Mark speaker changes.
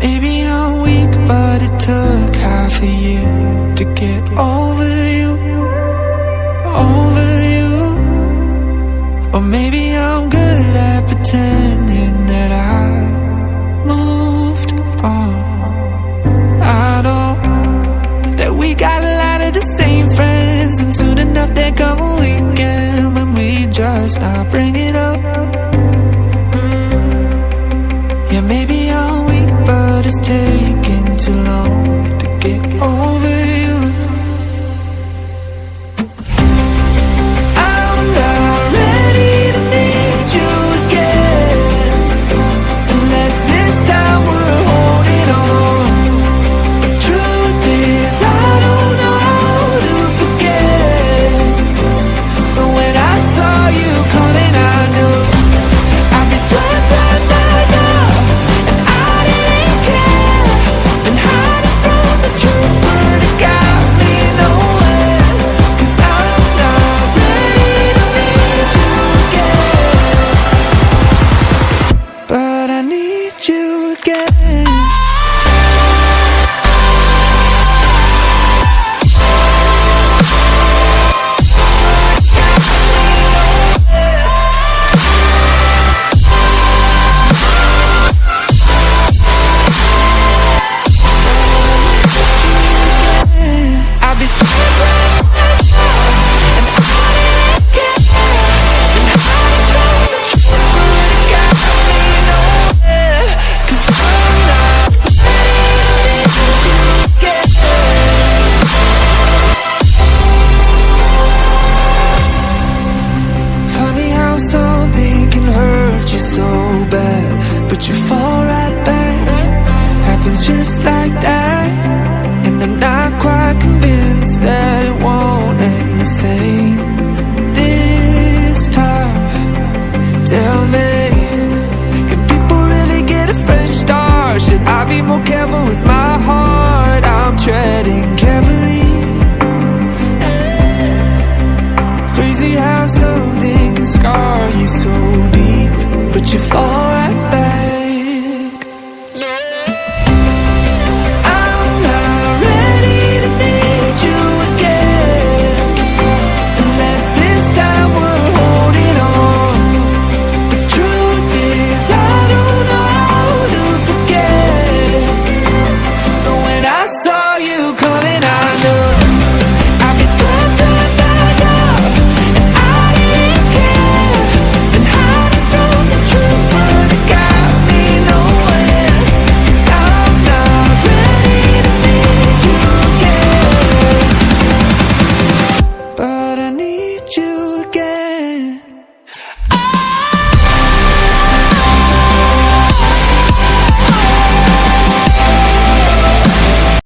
Speaker 1: Maybe I'm weak, but it took half a year to get over you, over you. Or maybe I'm good at pretending that I moved on. I know that we got a lot of the same friends, and soon enough there come a weekend when we just not bring it up. Yeah, maybe I'm weak, but it's taking too long to get over you. I'm not ready to need you again, unless this time we're holding on. The truth is I don't know how to forget. So when I saw you coming, I knew I'd be split right now. And I didn't care. Been hiding from the truth, but it got me nowhere. 'Cause I'm not ready to need you again, but I need you again. I'll be split right now. And I didn't care. Been hiding from the truth, but it got me nowhere. 'Cause I'm not ready to need you again. Funny how something can hurt you so bad, but you fall right back. Happens just like that. And I'm not quite convinced that it won't end the same this time. Tell me, can people really get a fresh start? Should I be more careful with my heart? I'm treading carefully. Crazy how something can scar you so deep, but you fall